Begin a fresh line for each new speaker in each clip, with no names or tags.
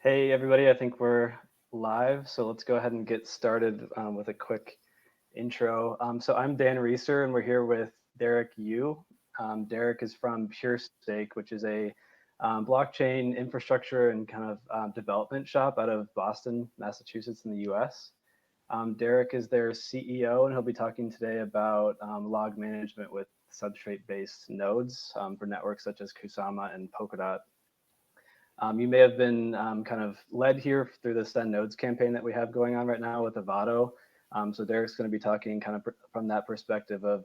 Hey everybody, I think we're live, so let's go ahead and get started with a quick intro. So I'm Dan Reeser, and we're here with Derek Yu. Derek is from PureStake, which is a blockchain infrastructure and kind of development shop out of Boston, Massachusetts in the US. Derek is their CEO, and he'll be talking today about log management with substrate-based nodes for networks such as Kusama and Polkadot. You may have been kind of led here through the Send Nodes campaign that we have going on right now with Avado. So Derek's going to be talking kind of from that perspective of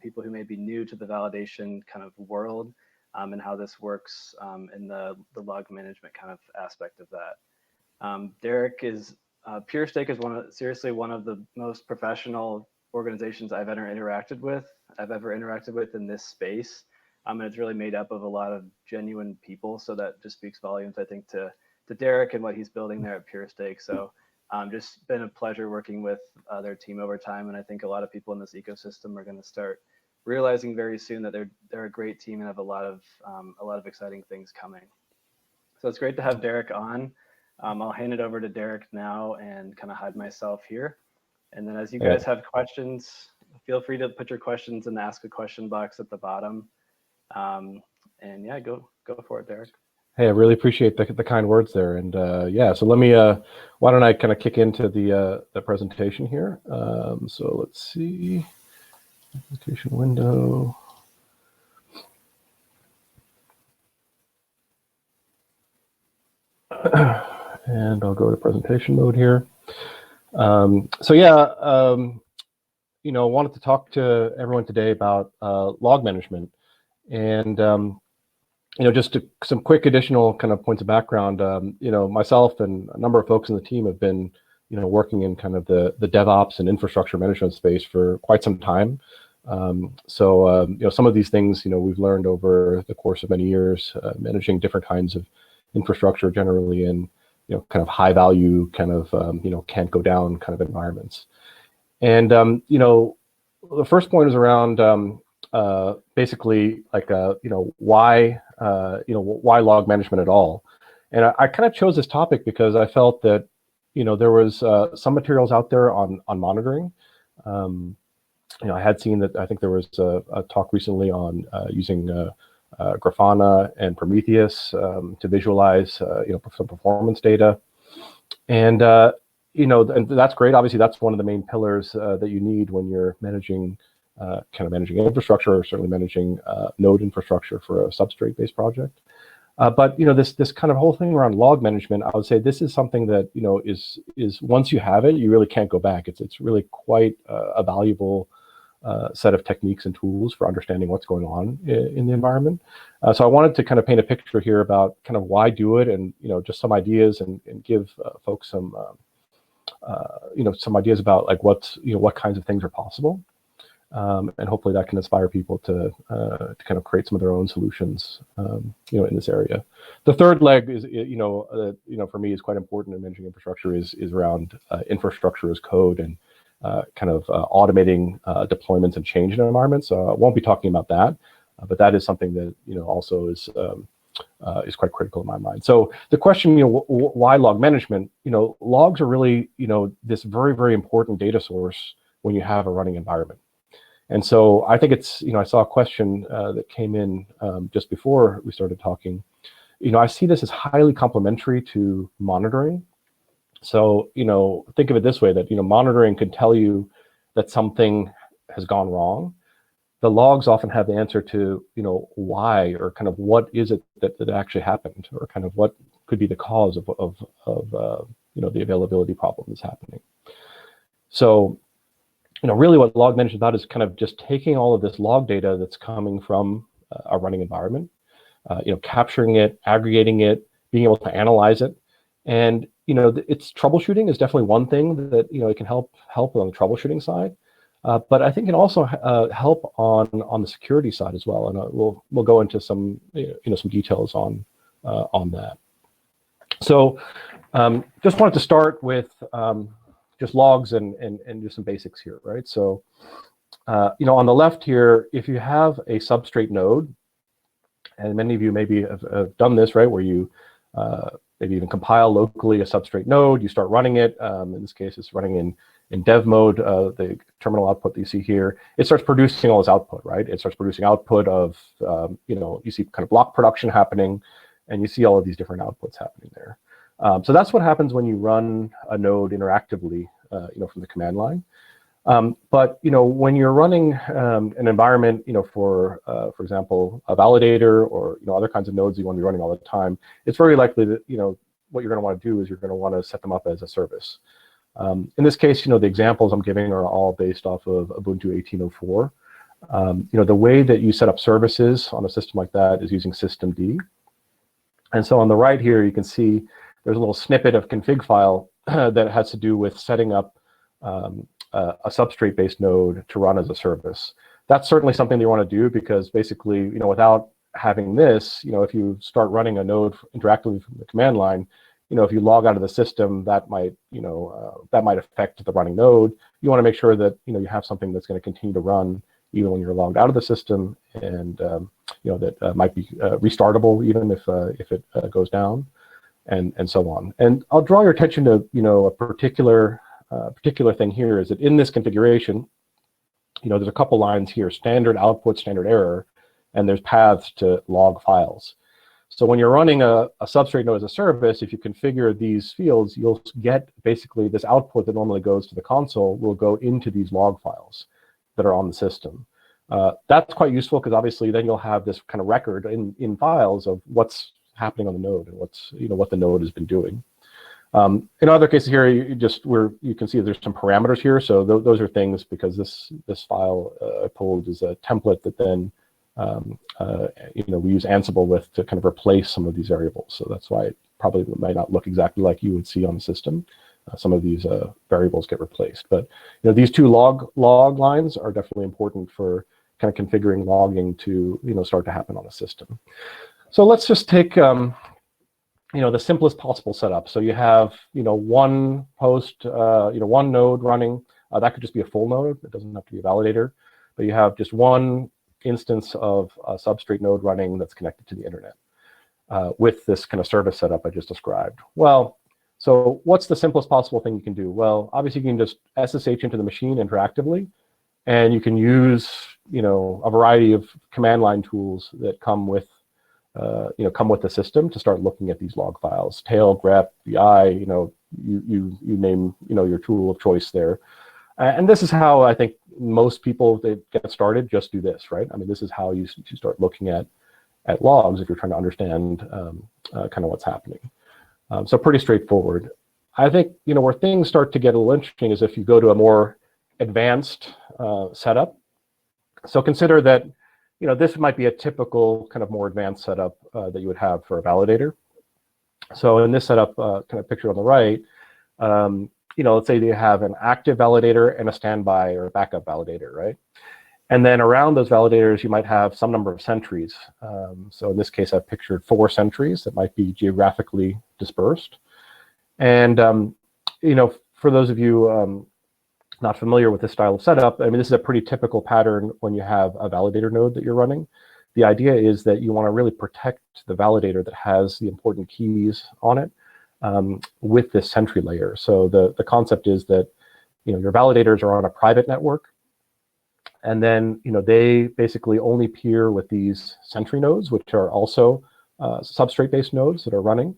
people who may be new to the validation kind of world and how this works in the log management kind of aspect of that. Derek is, PureStake is seriously one of the most professional organizations I've ever interacted with in this space. And it's really made up of a lot of genuine people. So that just speaks volumes, I think, to Derek and what he's building there at PureStake. So just been a pleasure working with their team over time. And I think a lot of people in this ecosystem are going to start realizing very soon that they're a great team and have a lot of exciting things coming. So it's great to have Derek on. I'll hand it over to Derek now and kind of hide myself here. And then as you guys have questions, feel free to put your questions in the ask a question box at the bottom. And yeah, go for it, Derek.
Hey, I really appreciate the kind words there. And yeah, so let me, why don't I kind of kick into the presentation here. So let's see, application window. And I'll go to presentation mode here. So yeah, I wanted to talk to everyone today about log management. And just some quick additional kind of points of background. Myself and a number of folks in the team have been, working in kind of the DevOps and infrastructure management space for quite some time. Some of these things, we've learned over the course of many years, managing different kinds of infrastructure generally in, kind of high value, kind of, can't go down kind of environments. And, the first point is around basically like, why log management at all? And I kind of chose this topic because I felt that, there was some materials out there on monitoring. I had seen that, I think there was a talk recently on using Grafana and Prometheus to visualize, some performance data. And, and that's great. Obviously, that's one of the main pillars that you need when you're managing managing infrastructure, or certainly managing node infrastructure for a substrate-based project. But this kind of whole thing around log management, I would say this is something that is once you have it, you really can't go back. It's really quite a valuable set of techniques and tools for understanding what's going on in the environment. So I wanted to kind of paint a picture here about kind of why do it, and just some ideas, and give folks some some ideas about like what kinds of things are possible. And hopefully that can inspire people to kind of create some of their own solutions, in this area. The third leg is, for me is quite important in managing infrastructure is around infrastructure as code, and kind of automating deployments and change in an environment. So I won't be talking about that, but that is something that also is quite critical in my mind. So the question, why log management? Logs are really this very, very important data source when you have a running environment. And so I think it's, I saw a question that came in just before we started talking. I see this as highly complementary to monitoring. So, think of it this way, that, monitoring could tell you that something has gone wrong. The logs often have the answer to, why, or kind of what is it that actually happened, or kind of what could be the cause of the availability problem that's happening. So, really what log management is about is kind of just taking all of this log data that's coming from a running environment, capturing it, aggregating it, being able to analyze it. And, it's troubleshooting is definitely one thing that, it can help on the troubleshooting side. But I think it can also help on the security side as well. And we'll go into some, some details on that. So just wanted to start with just logs and do some basics here, right? So, on the left here, if you have a substrate node, and many of you maybe have done this, right, where you maybe even compile locally a substrate node. You start running it. In this case, it's running in dev mode, the terminal output that you see here. It starts producing all this output, right? It starts producing output of, you see kind of block production happening, and you see all of these different outputs happening there. So that's what happens when you run a node interactively, from the command line. But when you're running an environment, for example, a validator or other kinds of nodes you want to be running all the time, it's very likely that what you're going to want to do is you're going to want to set them up as a service. In this case, the examples I'm giving are all based off of Ubuntu 18.04. The way that you set up services on a system like that is using systemd. And so on the right here, you can see there's a little snippet of config file that has to do with setting up a substrate-based node to run as a service. That's certainly something you want to do because basically, without having this, if you start running a node interactively from the command line, if you log out of the system, that might affect the running node. You want to make sure that you have something that's going to continue to run even when you're logged out of the system, and that might be restartable even if it goes down, and so on. And I'll draw your attention to a particular thing here is that in this configuration, there's a couple lines here: standard output, standard error, and there's paths to log files. So when you're running a substrate node as a service, if you configure these fields, you'll get basically this output that normally goes to the console will go into these log files that are on the system. That's quite useful because obviously then you'll have this kind of record in files of what's happening on the node and what's what the node has been doing. In other cases here, you can see there's some parameters here. So those are things because this file I pulled is a template that then we use Ansible with to kind of replace some of these variables. So that's why it probably might not look exactly like you would see on the system. Some of these variables get replaced. But these two log lines are definitely important for kind of configuring logging to start to happen on a system. So let's just take the simplest possible setup. So you have one host, one node running. That could just be a full node. It doesn't have to be a validator. But you have just one instance of a substrate node running that's connected to the internet with this kind of service setup I just described. Well, so what's the simplest possible thing you can do? Well, obviously you can just SSH into the machine interactively, and you can use a variety of command line tools that come with the system to start looking at these log files. Tail, grep, bi, you name your tool of choice there. And this is how I think most people that get started just do this, right? I mean, this is how you start looking at logs if you're trying to understand kind of what's happening. So pretty straightforward. I think where things start to get a little interesting is if you go to a more advanced setup. So consider that this might be a typical kind of more advanced setup that you would have for a validator. So in this setup, kind of pictured on the right, let's say you have an active validator and a standby or a backup validator, right? And then around those validators, you might have some number of sentries. So in this case, I've pictured 4 sentries that might be geographically dispersed. And, for those of you not familiar with this style of setup, I mean, this is a pretty typical pattern when you have a validator node that you're running. The idea is that you want to really protect the validator that has the important keys on it with this sentry layer. So the concept is that, your validators are on a private network. And then, they basically only peer with these sentry nodes, which are also substrate-based nodes that are running.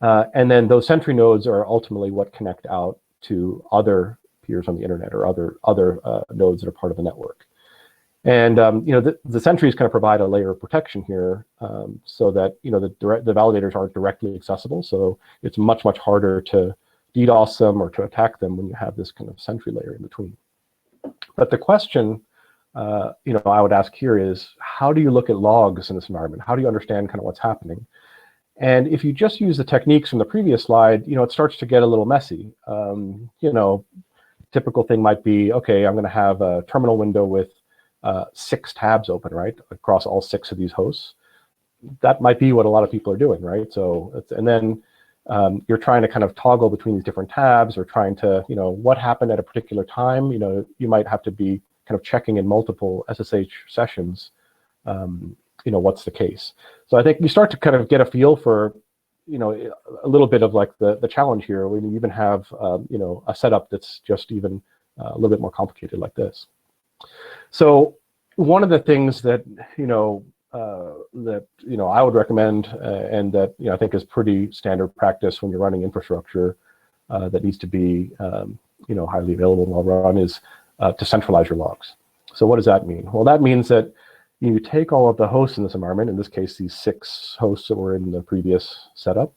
And then those sentry nodes are ultimately what connect out to other peers on the internet or other nodes that are part of the network. And the sentries kind of provide a layer of protection here, so that the validators aren't directly accessible. So it's much harder to DDoS them or to attack them when you have this kind of sentry layer in between. But the question I would ask here is, how do you look at logs in this environment? How do you understand kind of what's happening? And if you just use the techniques from the previous slide, it starts to get a little messy. Typical thing might be, okay, I'm going to have a terminal window with 6 tabs open, right, across all 6 of these hosts. That might be what a lot of people are doing, right? So, and then you're trying to kind of toggle between these different tabs or trying to, what happened at a particular time. You might have to be kind of checking in multiple SSH sessions, what's the case. So I think you start to kind of get a feel for, a little bit of like the challenge here when you even have, a setup that's just even a little bit more complicated like this. So one of the things that, I would recommend and that, I think is pretty standard practice when you're running infrastructure that needs to be, highly available and well run is to centralize your logs. So what does that mean? Well, that means that you take all of the hosts in this environment, in this case, these 6 hosts that were in the previous setup,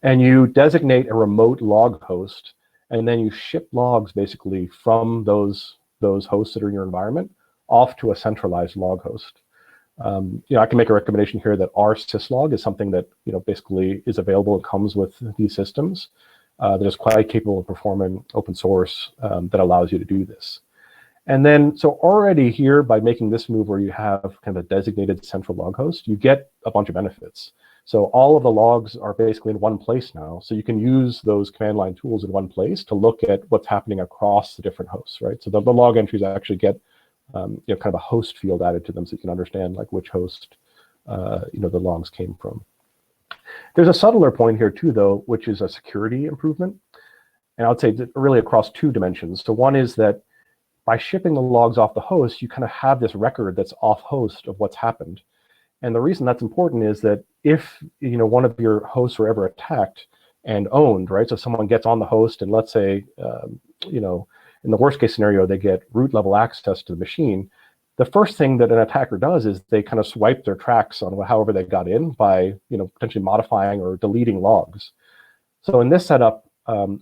and you designate a remote log host, and then you ship logs basically from those hosts that are in your environment off to a centralized log host. I can make a recommendation here that our syslog is something that basically is available and comes with these systems that is quite capable of performing open source that allows you to do this. And then, so already here, by making this move where you have kind of a designated central log host, you get a bunch of benefits. So all of the logs are basically in one place now. So you can use those command line tools in one place to look at what's happening across the different hosts, right? So the log entries actually get kind of a host field added to them, so you can understand like which host the logs came from. There's a subtler point here too, though, which is a security improvement. And I would say that really across 2 dimensions. So one is that by shipping the logs off the host, you kind of have this record that's off host of what's happened. And the reason that's important is that if one of your hosts were ever attacked and owned, right? So someone gets on the host and let's say, in the worst case scenario, they get root level access to the machine. The first thing that an attacker does is they kind of swipe their tracks on however they got in by potentially modifying or deleting logs. So in this setup,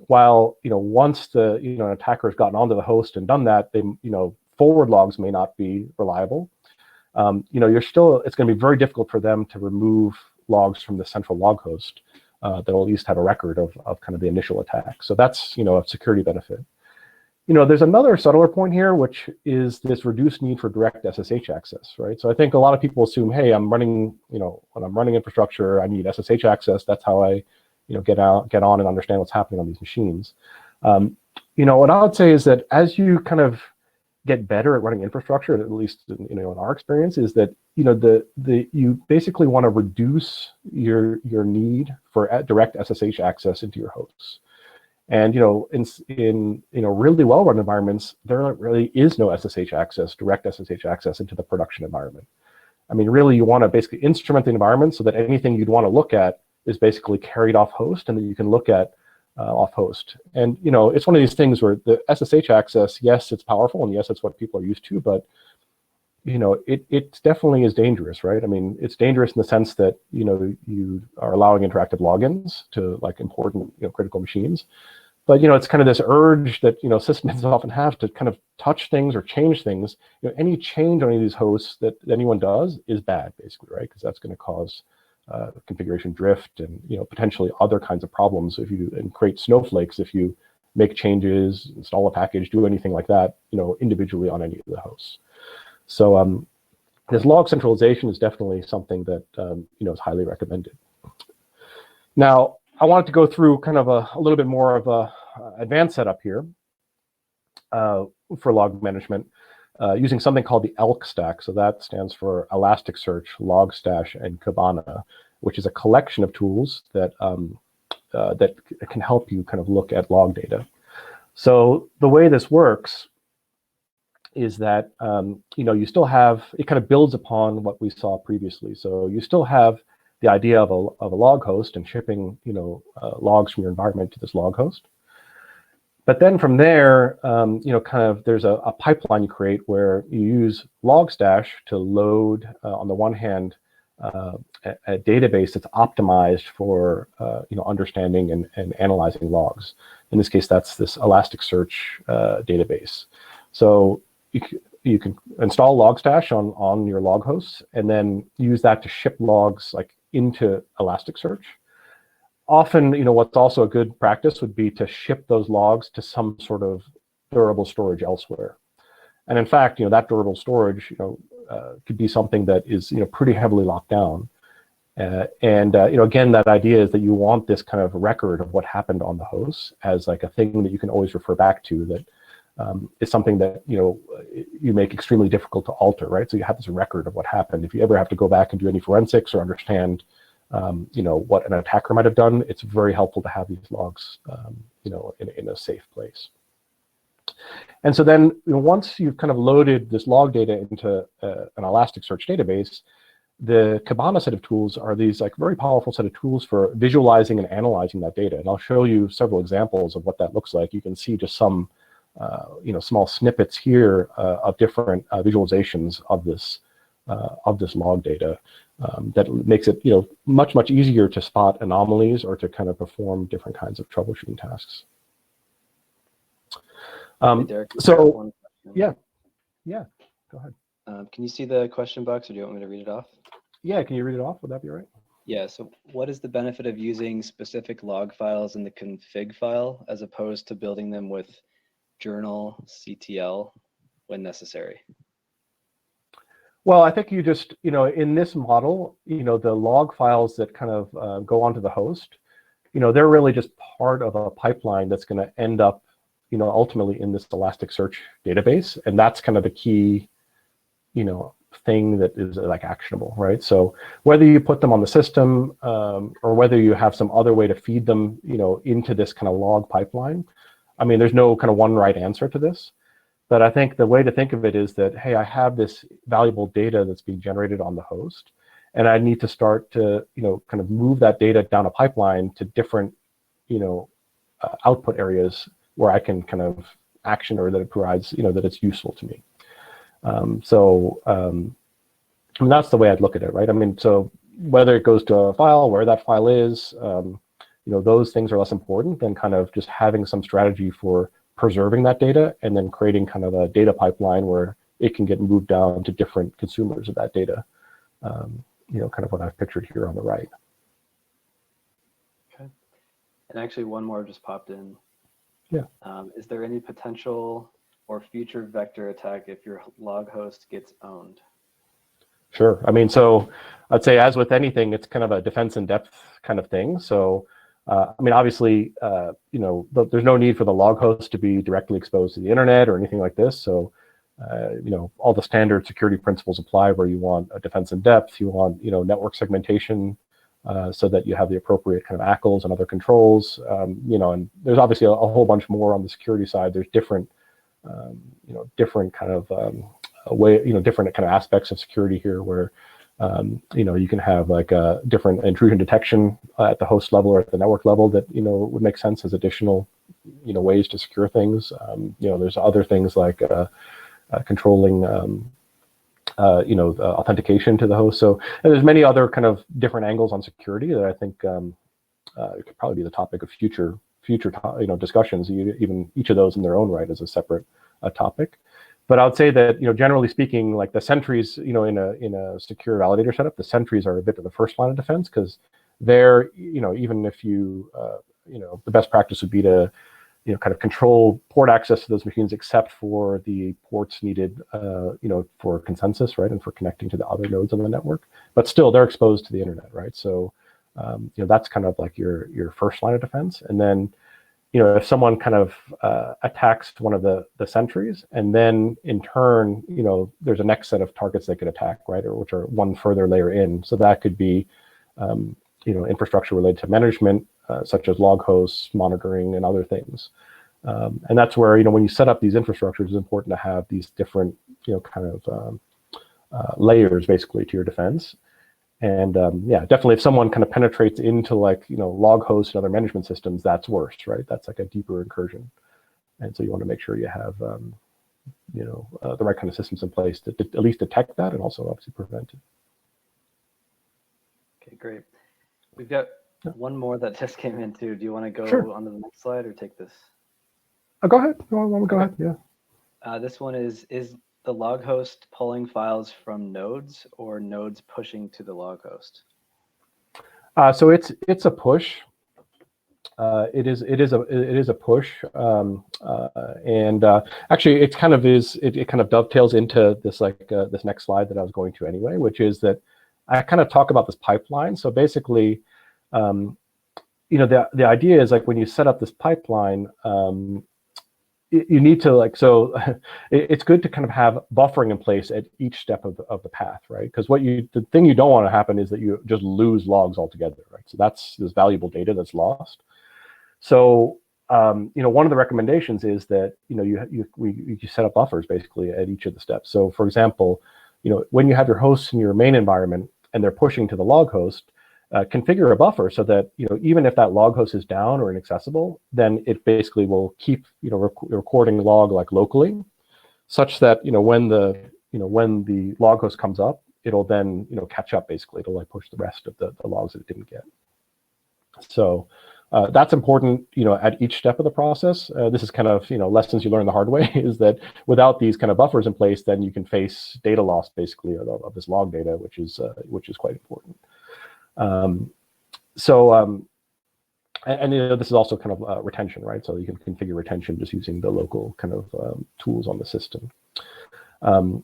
while once the an attacker has gotten onto the host and done that, they forward logs may not be reliable. It's going to be very difficult for them to remove logs from the central log host that will at least have a record of kind of the initial attack. So that's a security benefit. There's another subtler point here, which is this reduced need for direct SSH access, right? So I think a lot of people assume, hey, I'm running, when I'm running infrastructure, I need SSH access. That's how I get on and understand what's happening on these machines. What I would say is that as you kind of get better at running infrastructure, at least in our experience, is that you basically want to reduce your need for direct SSH access into your hosts. And in really well-run environments, there really is no SSH access, direct SSH access into the production environment. I mean, really, you want to basically instrument the environment so that anything you'd want to look at is basically carried off host and that you can look at off host. And it's one of these things where the SSH access, yes, it's powerful and yes, it's what people are used to, but it definitely is dangerous, right? I mean, it's dangerous in the sense that you are allowing interactive logins to like important critical machines, but it's kind of this urge that systems often have to kind of touch things or change things. Any change on any of these hosts that anyone does is bad, basically, right? Because that's going to cause configuration drift and potentially other kinds of problems if you create snowflakes if you make changes, install a package, do anything like that individually on any of the hosts. So this log centralization is definitely something that is highly recommended. Now I wanted to go through kind of a little bit more of a advanced setup here for log management. Using something called the ELK stack. So that stands for Elasticsearch, Logstash, and Kibana, which is a collection of tools that that can help you kind of look at log data. So the way this works is that you still have, it kind of builds upon what we saw previously. So you still have the idea of a log host and shipping logs from your environment to this log host. But then from there, there's a pipeline you create where you use Logstash to load, on the one hand, a database that's optimized for understanding and analyzing logs. In this case, that's this Elasticsearch database. So you can install Logstash on your log hosts and then use that to ship logs like into Elasticsearch. Often, what's also a good practice would be to ship those logs to some sort of durable storage elsewhere. And in fact, that durable storage, could be something that is, pretty heavily locked down. Again, that idea is that you want this kind of record of what happened on the host as like a thing that you can always refer back to, that is something that, you make extremely difficult to alter, right? So you have this record of what happened. If you ever have to go back and do any forensics or understand what an attacker might have done, it's very helpful to have these logs, in a safe place. And so then once you've kind of loaded this log data into an Elasticsearch database, the Kibana set of tools are these like very powerful set of tools for visualizing and analyzing that data. And I'll show you several examples of what that looks like. You can see just some, small snippets here of different visualizations of this log data that makes it, much easier to spot anomalies or to kind of perform different kinds of troubleshooting tasks.
Hey, Derek,
so yeah, go ahead.
Can you see the question box, or do you want me to read it off?
Yeah, can you read it off? Would that be all right?
Yeah, so what is the benefit of using specific log files in the config file as opposed to building them with journal CTL when necessary?
Well, I think you just, in this model, the log files that kind of go onto the host, they're really just part of a pipeline that's going to end up, ultimately in this Elasticsearch database. And that's kind of the key, thing that is like actionable, right? So whether you put them on the system or whether you have some other way to feed them, into this kind of log pipeline, I mean, there's no kind of one right answer to this. But I think the way to think of it is that, hey, I have this valuable data that's being generated on the host, and I need to start to, kind of move that data down a pipeline to different, output areas where I can kind of action, or that it provides, that it's useful to me. I mean, that's the way I'd look at it, right? I mean, so whether it goes to a file, where that file is, those things are less important than kind of just having some strategy for preserving that data and then creating kind of a data pipeline where it can get moved down to different consumers of that data. Kind of what I've pictured here on the right.
Okay. And actually one more just popped in.
Yeah.
Is there any potential or future vector attack if your log host gets owned?
Sure. I mean, so I'd say as with anything, it's kind of a defense in depth kind of thing. So, I mean, obviously, there's no need for the log host to be directly exposed to the internet or anything like this. So, all the standard security principles apply where you want a defense in depth, you want, network segmentation, so that you have the appropriate kind of ACLs and other controls, and there's obviously a whole bunch more on the security side. There's different, different kind of different kind of aspects of security here where, you can have like a different intrusion detection at the host level or at the network level that, would make sense as additional, ways to secure things. There's other things like controlling, authentication to the host. So there's many other kind of different angles on security that I think it could probably be the topic of future discussions. Even each of those in their own right is a separate topic. But I would say that, generally speaking, like the sentries, in a secure validator setup, the sentries are a bit of the first line of defense, because they're, even if you, the best practice would be to, kind of control port access to those machines, except for the ports needed, for consensus, right, and for connecting to the other nodes on the network. But still, they're exposed to the internet, right? So, that's kind of like your first line of defense. And then, if someone kind of attacks one of the sentries, and then in turn, there's a next set of targets they could attack, right, or which are one further layer in. So that could be, infrastructure related to management, such as log hosts, monitoring, and other things. And that's where, when you set up these infrastructures, it's important to have these different, kind of layers basically to your defense. And yeah, definitely if someone kind of penetrates into like, log hosts and other management systems, that's worse, right? That's like a deeper incursion. And so you want to make sure you have, the right kind of systems in place to at least detect that and also obviously prevent it.
Okay, great. We've got one more that just came in too. Do you want to go
Sure.
on to the next slide or take this?
Go ahead. Go ahead. Yeah.
This one is the log host pulling files from nodes or nodes pushing to the log host?
So it's a push. It is a push, and actually it kind of dovetails into this this next slide that I was going to anyway, which is that I kind of talk about this pipeline. So basically, the idea is like when you set up this pipeline, you need to like, so it's good to kind of have buffering in place at each step of the path, right? Because the thing you don't want to happen is that you just lose logs altogether, right? So that's this valuable data that's lost. So one of the recommendations is that you set up buffers basically at each of the steps. So for example, when you have your hosts in your main environment and they're pushing to the log host, configure a buffer so that even if that log host is down or inaccessible, then it basically will keep recording log like locally, such that when the log host comes up, it'll then catch up basically. It'll like push the rest of the logs that it didn't get. So that's important at each step of the process. This is kind of lessons you learn the hard way, is that without these kind of buffers in place, then you can face data loss basically of this log data, which is quite important. And this is also kind of retention, right? So you can configure retention just using the local kind of tools on the system. I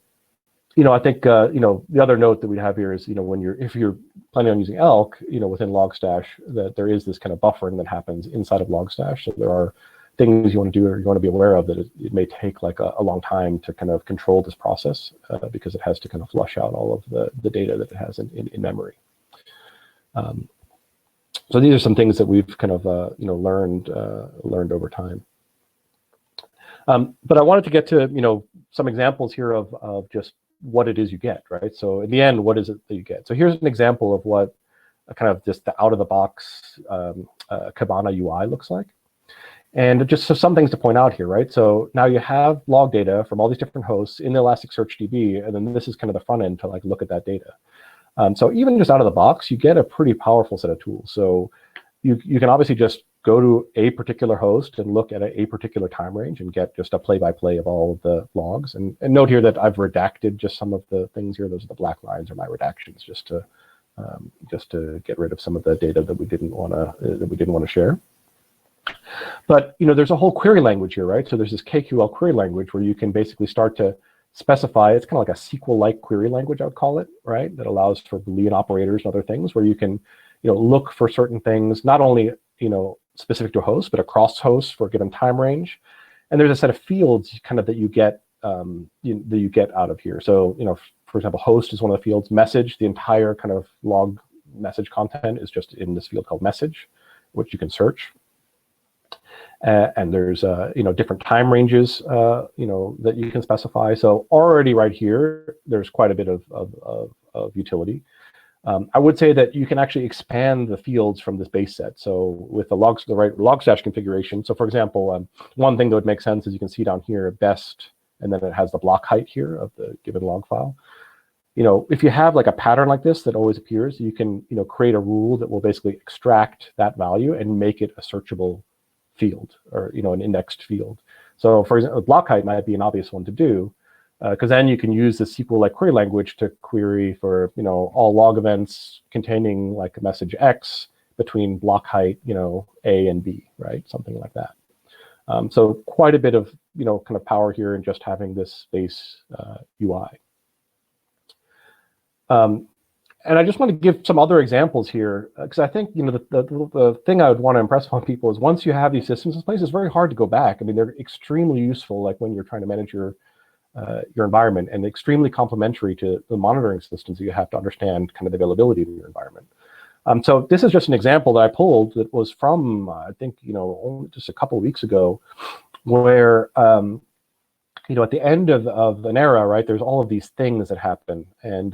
think the other note that we have here is if you're planning on using Elk within Logstash, that there is this kind of buffering that happens inside of Logstash. So there are things you want to do or you want to be aware of that it may take like a long time to kind of control this process because it has to kind of flush out all of the data that it has in memory. So these are some things that we've kind of learned over time. But I wanted to get to some examples here of just what it is you get, right? So in the end, what is it that you get? So here's an example of what kind of just the out-of-the-box Kibana UI looks like. And just some things to point out here, right? So now you have log data from all these different hosts in the Elasticsearch DB, and then this is kind of the front end to like look at that data. So even just out of the box, you get a pretty powerful set of tools. So you can obviously just go to a particular host and look at a particular time range and get just a play-by-play of all of the logs. And note here that I've redacted just some of the things here. Those are the black lines, are my redactions, just to get rid of some of the data that we didn't want to share. But there's a whole query language here, right? So there's this KQL query language where you can basically start to specify. It's kind of like a SQL-like query language, I would call it, right? That allows for Boolean operators and other things where you can look for certain things, not only specific to a host, but across hosts for a given time range. And there's a set of fields kind of that you get out of here. So for example, host is one of the fields. Message, the entire kind of log message content is just in this field called message, which you can search. And there's different time ranges that you can specify. So already right here, there's quite a bit of utility. I would say that you can actually expand the fields from this base set. So with the right Logstash configuration. So for example, one thing that would make sense is you can see down here best, and then it has the block height here of the given log file. If you have like a pattern like this that always appears, you can create a rule that will basically extract that value and make it a searchable field, or an indexed field. So for example, block height might be an obvious one to do, because then you can use the SQL-like query language to query for all log events containing like a message X between block height A and B, right? Something like that. So quite a bit of kind of power here in just having this base UI. And I just want to give some other examples here, because I think the thing I would want to impress upon people is once you have these systems in place, it's very hard to go back. I mean, they're extremely useful, like when you're trying to manage your environment, and extremely complementary to the monitoring systems that you have to understand kind of the availability of your environment. So this is just an example that I pulled that was from, I think, only just a couple of weeks ago, where at the end of an era, right, there's all of these things that happen. And,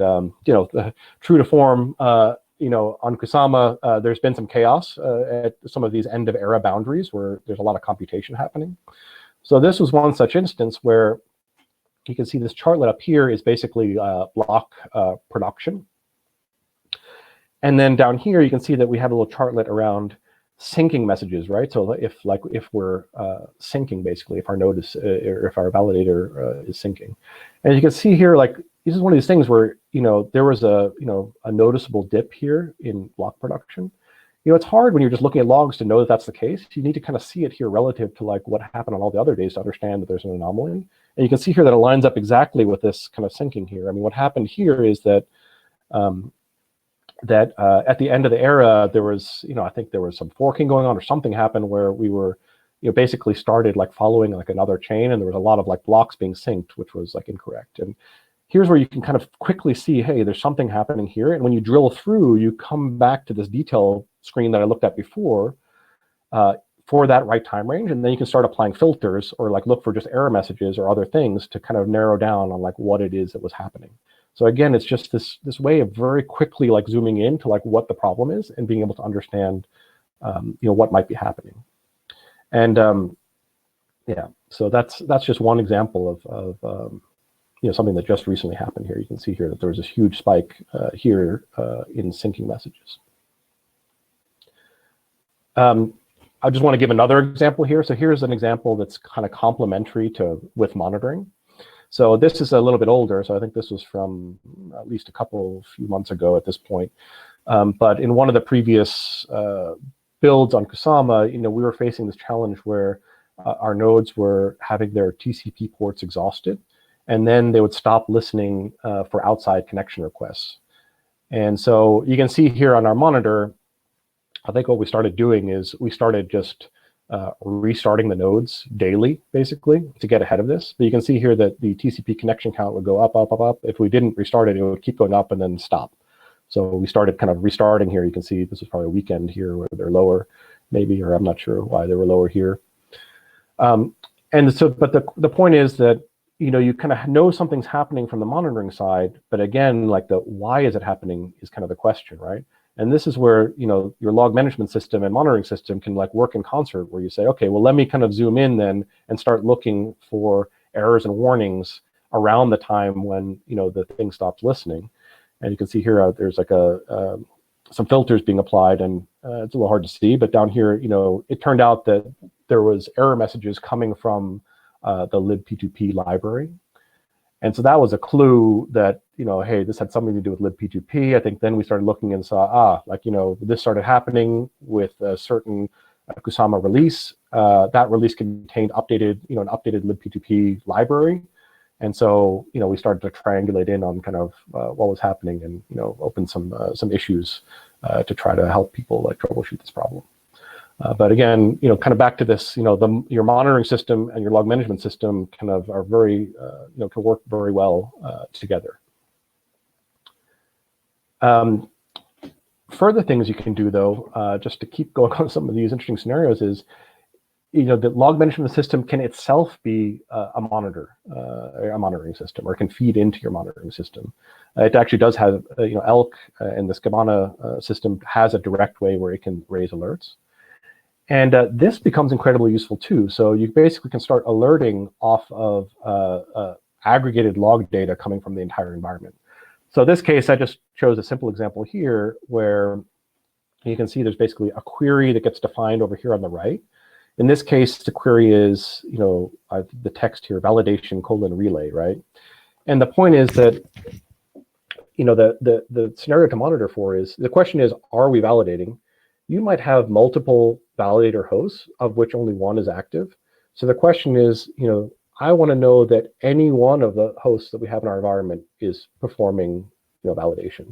true to form, on Kusama, there's been some chaos at some of these end of era boundaries where there's a lot of computation happening. So this was one such instance where you can see this chartlet up here is basically block production. And then down here, you can see that we have a little chartlet around syncing messages, right? So if we're syncing, basically, if our node is, or if our validator is syncing. And you can see here, like, this is one of these things where, there was a noticeable dip here in block production. It's hard when you're just looking at logs to know that that's the case. You need to kind of see it here relative to like what happened on all the other days to understand that there's an anomaly. And you can see here that it lines up exactly with this kind of syncing here. I mean, what happened here is that at the end of the era, there was, I think there was some forking going on or something happened where we were, basically started like following like another chain, and there was a lot of like blocks being synced, which was like incorrect. And here's where you can kind of quickly see, hey, there's something happening here. And when you drill through, you come back to this detail screen that I looked at before for that right time range. And then you can start applying filters or like look for just error messages or other things to kind of narrow down on like what it is that was happening. So again, it's just this way of very quickly like zooming in to like what the problem is and being able to understand what might be happening. And yeah, so that's just one example of something that just recently happened here. You can see here that there was this huge spike here in syncing messages. I just want to give another example here. So here's an example that's kind of complementary to with monitoring. So this is a little bit older. So I think this was from at least few months ago at this point. But in one of the previous builds on Kusama, we were facing this challenge where our nodes were having their TCP ports exhausted, and then they would stop listening for outside connection requests. And so you can see here on our monitor, I think what we started doing is we started just restarting the nodes daily, basically, to get ahead of this. But you can see here that the TCP connection count would go up, up, up, up. If we didn't restart it, it would keep going up and then stop. So we started kind of restarting here. You can see this is probably a weekend here where they're lower, maybe, or I'm not sure why they were lower here. And so, but the point is that, you kind of know something's happening from the monitoring side, but again, like the why is it happening is kind of the question, right? And this is where, your log management system and monitoring system can like work in concert, where you say, okay, well, let me kind of zoom in then and start looking for errors and warnings around the time when, the thing stops listening. And you can see here, there's like some filters being applied, and it's a little hard to see, but down here, it turned out that there was error messages coming from the libp2p library. And so that was a clue that, hey, this had something to do with libp2p. I think then we started looking and saw, this started happening with a certain Kusama release. That release contained updated, an updated libp2p library. And so, we started to triangulate in on kind of what was happening and, open some issues to try to help people like troubleshoot this problem. But again, kind of back to this, your monitoring system and your log management system kind of are very, can work very well together. Further things you can do, though, just to keep going on some of these interesting scenarios is, the log management system can itself be a monitoring system, or can feed into your monitoring system. It actually does have, Elk and this Kibana system has a direct way where it can raise alerts. And this becomes incredibly useful too. So you basically can start alerting off of aggregated log data coming from the entire environment. So in this case, I just chose a simple example here where you can see there's basically a query that gets defined over here on the right. In this case, the query is, the text here, validation : relay, right? And the point is that, the scenario to monitor for is, the question is, are we validating? You might have multiple validator hosts, of which only one is active. So the question is, I want to know that any one of the hosts that we have in our environment is performing, validation.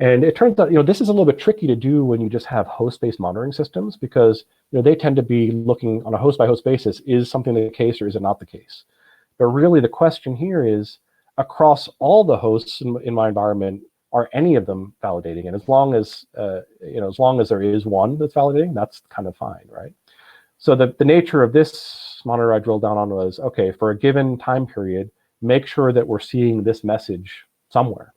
And it turns out, this is a little bit tricky to do when you just have host-based monitoring systems, because, they tend to be looking on a host-by-host basis, is something the case or is it not the case? But really the question here is, across all the hosts in my environment, are any of them validating? And as long as there is one that's validating, that's kind of fine, right? So the nature of this monitor I drilled down on was, okay, for a given time period, make sure that we're seeing this message somewhere.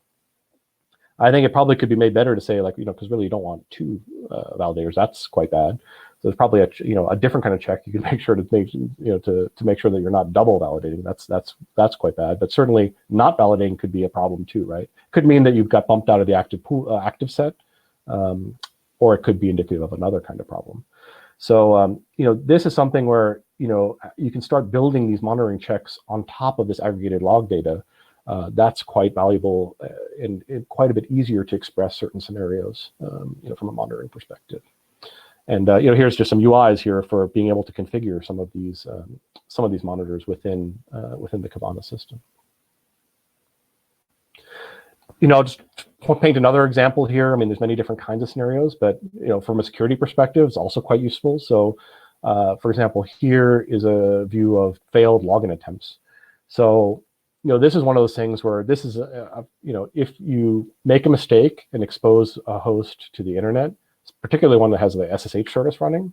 I think it probably could be made better to say, like, because really you don't want two validators. That's quite bad. So there's probably a different kind of check you can make sure to make to make sure that you're not double validating. That's quite bad. But certainly not validating could be a problem too, right? Could mean that you've got bumped out of the active set, or it could be indicative of another kind of problem. So this is something where you can start building these monitoring checks on top of this aggregated log data. That's quite valuable and quite a bit easier to express certain scenarios, from a monitoring perspective. And here's just some UIs here for being able to configure some of these monitors within the Kibana system. I'll just paint another example here. I mean, there's many different kinds of scenarios, but from a security perspective, it's also quite useful. So For example, here is a view of failed login attempts. So, this is one of those things where this is, if you make a mistake and expose a host to the internet, particularly one that has the SSH service running,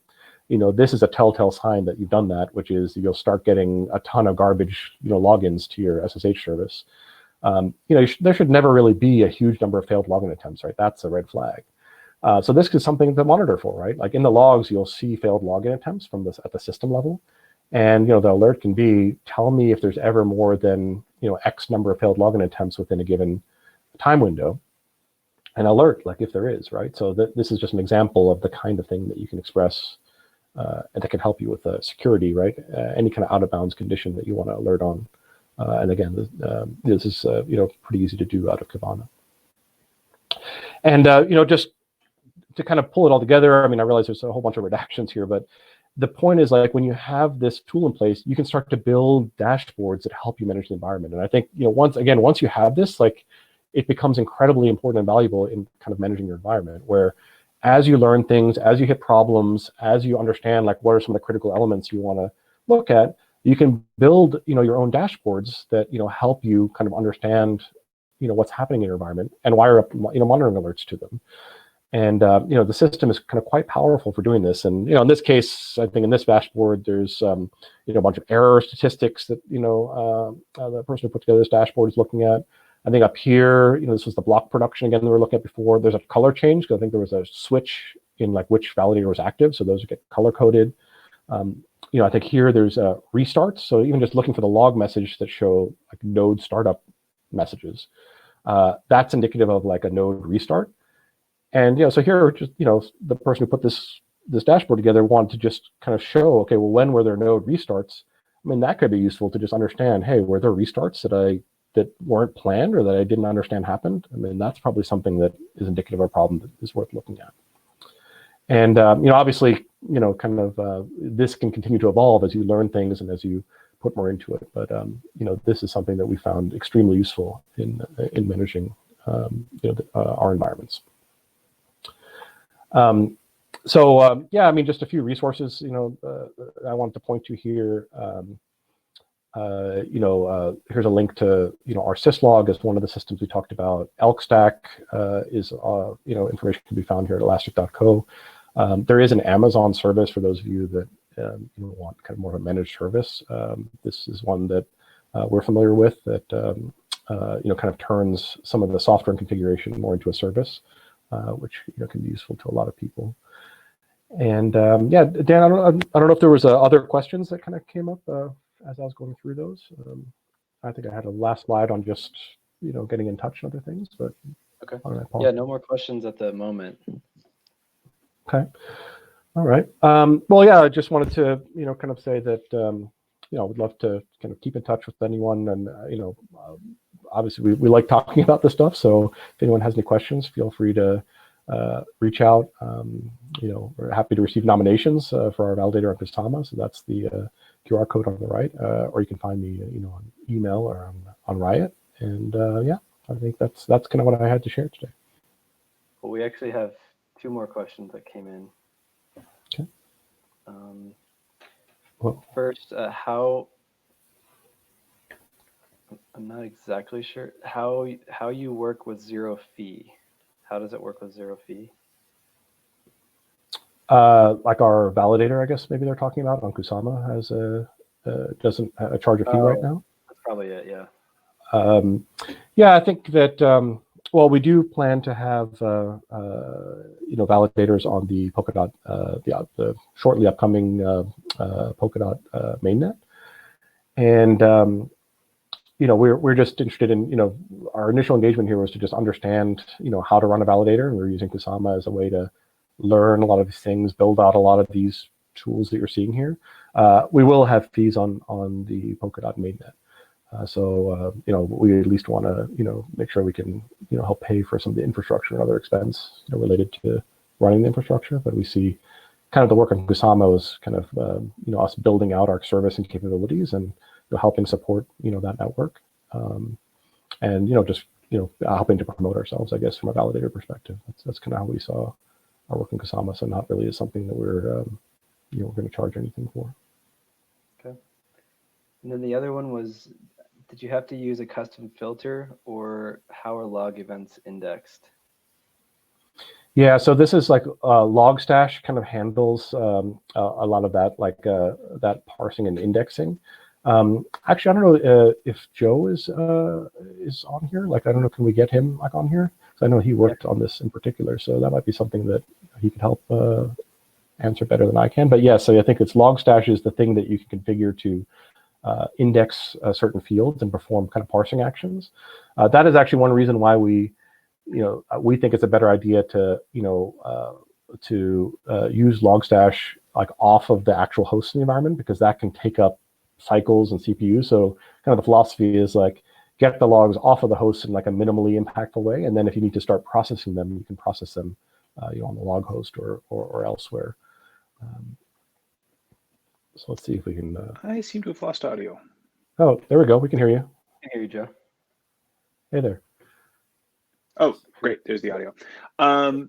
this is a telltale sign that you've done that, which is you'll start getting a ton of garbage, logins to your SSH service. There should never really be a huge number of failed login attempts, right? That's a red flag. So this is something to monitor for, right? Like in the logs, you'll see failed login attempts from this at the system level. And, the alert can be, tell me if there's ever more than, X number of failed login attempts within a given time window. And alert, like if there is, right? So this is just an example of the kind of thing that you can express and that can help you with security, right? Any kind of out of bounds condition that you want to alert on. And again, this is, pretty easy to do out of Kibana. And, just to kind of pull it all together, I mean, I realize there's a whole bunch of redactions here, but the point is, like, when you have this tool in place, you can start to build dashboards that help you manage the environment. And I think, once you have this, like, it becomes incredibly important and valuable in kind of managing your environment, where as you learn things, as you hit problems, as you understand, like, what are some of the critical elements you want to look at, you can build, your own dashboards that, help you kind of understand, what's happening in your environment and wire up, monitoring alerts to them. And, the system is kind of quite powerful for doing this. And, in this case, I think in this dashboard, there's, a bunch of error statistics that, the person who put together this dashboard is looking at. I think up here, this was the block production again that we were looking at before. There's a color change because I think there was a switch in like which validator was active. So those get color coded. I think here there's restarts. So even just looking for the log message that show like node startup messages, that's indicative of like a node restart. And, so here, just, the person who put this dashboard together wanted to just kind of show, okay, well, when were there node restarts? I mean, that could be useful to just understand, hey, were there restarts that weren't planned or that I didn't understand happened? I mean, that's probably something that is indicative of a problem that is worth looking at. And, obviously, this can continue to evolve as you learn things and as you put more into it. But, this is something that we found extremely useful in managing, our environments. Yeah, I mean, just a few resources, I wanted to point to here. Here's a link to, our syslog is one of the systems we talked about. Elkstack is, information can be found here at elastic.co. There is an Amazon service for those of you that want kind of more of a managed service. This is one that we're familiar with that, kind of turns some of the software and configuration more into a service, which can be useful to a lot of people. And yeah, Dan, I don't know if there was other questions that kind of came up as I was going through those. I think I had a last slide on just getting in touch and other things, but
okay. Yeah, no more questions at the moment.
Okay. All right. Well, yeah, I just wanted to kind of say that I would love to kind of keep in touch with anyone, and obviously we like talking about this stuff. So if anyone has any questions, feel free to reach out. We're happy to receive nominations for our validator on Kusama. So that's the QR code on the right, or you can find me, on email or on Riot. And yeah, I think that's kind of what I had to share today.
Well, we actually have 2 more questions that came in.
Okay.
First, I'm not exactly sure how you work with zero fee. How does it work with zero fee?
Like our validator, I guess maybe they're talking about on Kusama has doesn't charge a fee right now.
That's probably it. Yeah.
Yeah, I think that well, we do plan to have validators on the Polkadot, the shortly upcoming Polkadot mainnet, and we're just interested in our initial engagement here was to just understand how to run a validator, and we're using Kusama as a way to learn a lot of these things, build out a lot of these tools that you're seeing here. We will have fees on the Polkadot mainnet. So we at least want to make sure we can help pay for some of the infrastructure and other expense related to running the infrastructure. But we see kind of the work on Kusama as kind of us building out our service and capabilities and helping support that network, and just helping to promote ourselves, I guess, from a validator perspective. That's kind of how we saw our work in Kusama. So not really as something that we're we're going to charge anything for.
Okay. And then the other one was, did you have to use a custom filter, or how are log events indexed?
Yeah, so this is like Logstash kind of handles a lot of that, like that parsing and indexing. Actually, I don't know if Joe is on here. Like, I don't know, can we get him like on here? Because I know he worked on this in particular, so that might be something that he could help answer better than I can. But yeah, so I think it's Logstash is the thing that you can configure to index certain fields and perform kind of parsing actions. That is actually one reason why we think it's a better idea to use Logstash like off of the actual hosting environment, because that can take up cycles and CPU. So kind of the philosophy is like, get the logs off of the host in like a minimally impactful way, and then if you need to start processing them, you can process them on the log host or elsewhere. So let's see if we can.
I seem to have lost audio.
Oh, there we go. We can hear you.
I can hear you, Joe.
Hey there.
Oh, great. There's the audio.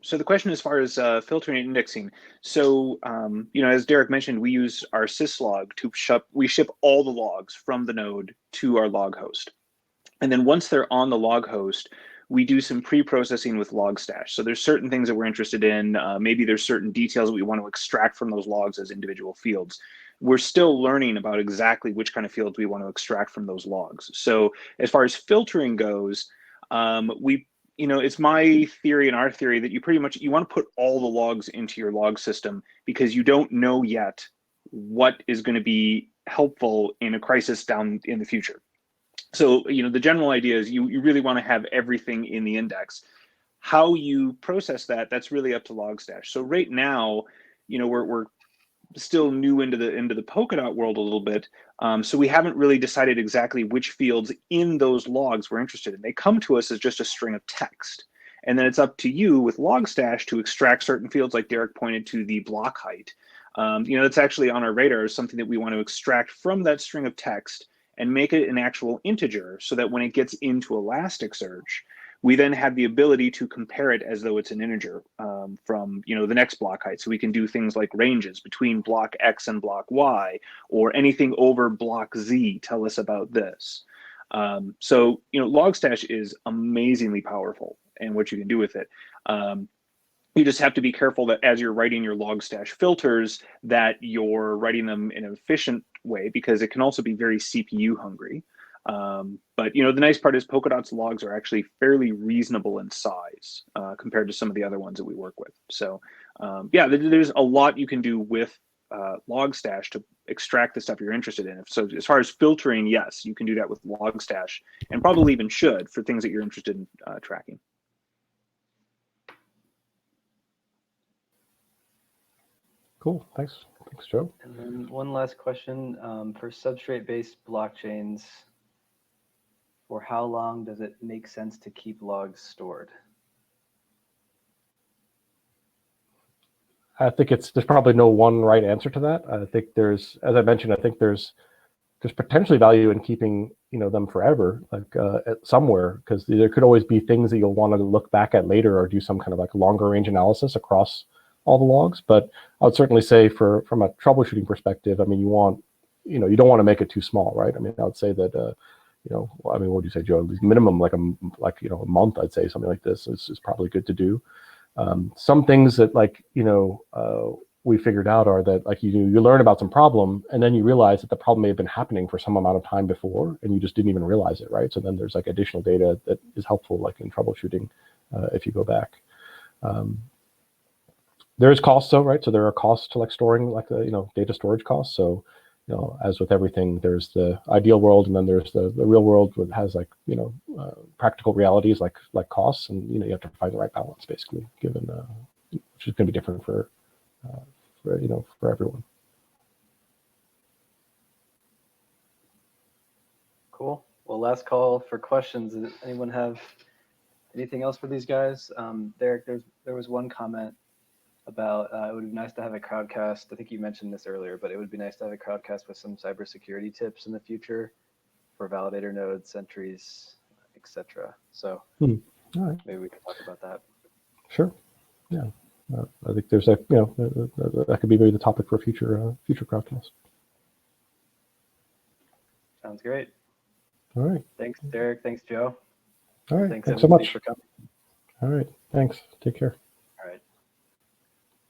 So the question as far as filtering and indexing. So, as Derek mentioned, we use our syslog to ship all the logs from the node to our log host. And then once they're on the log host, we do some pre-processing with Logstash. So there's certain things that we're interested in. Maybe there's certain details that we want to extract from those logs as individual fields. We're still learning about exactly which kind of fields we want to extract from those logs. So as far as filtering goes, it's my theory and our theory that you want to put all the logs into your log system, because you don't know yet what is going to be helpful in a crisis down in the future. So, the general idea is you really want to have everything in the index. How you process that's really up to Logstash. So right now, we're still new into the Polkadot world a little bit. So we haven't really decided exactly which fields in those logs we're interested in. They come to us as just a string of text. And then it's up to you with Logstash to extract certain fields, like Derek pointed to the block height. That's actually on our radar, is something that we want to extract from that string of text and make it an actual integer, so that when it gets into Elasticsearch, we then have the ability to compare it as though it's an integer from the next block height. So we can do things like ranges between block X and block Y, or anything over block Z, tell us about this. So Logstash is amazingly powerful and what you can do with it. You just have to be careful that as you're writing your Logstash filters, that you're writing them in an efficient way, because it can also be very CPU hungry. But the nice part is Polkadot's logs are actually fairly reasonable in size compared to some of the other ones that we work with. So there's a lot you can do with Logstash to extract the stuff you're interested in. So as far as filtering, yes, you can do that with Logstash, and probably even should for things that you're interested in tracking.
Cool. Thanks, Joe.
And then one last question, for substrate-based blockchains, for how long does it make sense to keep logs stored?
I think there's probably no one right answer to that. I think as I mentioned, I think there's potentially value in keeping them forever, like somewhere, because there could always be things that you'll want to look back at later, or do some kind of like longer range analysis across all the logs. But I would certainly say from a troubleshooting perspective, I mean, you don't want to make it too small, right? I mean, I would say that what do you say, Joe? Minimum like a month, I'd say something like this is probably good to do. Some things that we figured out are that like you learn about some problem, and then you realize that the problem may have been happening for some amount of time before, and you just didn't even realize it, right? So then there's like additional data that is helpful, like in troubleshooting, if you go back. There is costs though, right? So there are costs to like storing, like data storage costs. So as with everything, there's the ideal world, and then there's the real world, that has like practical realities like costs, and you have to find the right balance, basically, given which is going to be different for everyone.
Cool. Well, last call for questions. Does anyone have anything else for these guys? Derek, there was one comment about it would be nice to have a crowdcast. I think you mentioned this earlier, but it would be nice to have a crowdcast with some cybersecurity tips in the future for validator nodes, sentries, etc. So
all right,
maybe we could talk about that.
Sure. Yeah. I think there's that could be maybe the topic for a future crowdcast.
Sounds great.
All right.
Thanks, Derek. Thanks, Joe.
All right.
Thanks
so
everybody
much
for coming.
All right. Thanks. Take care.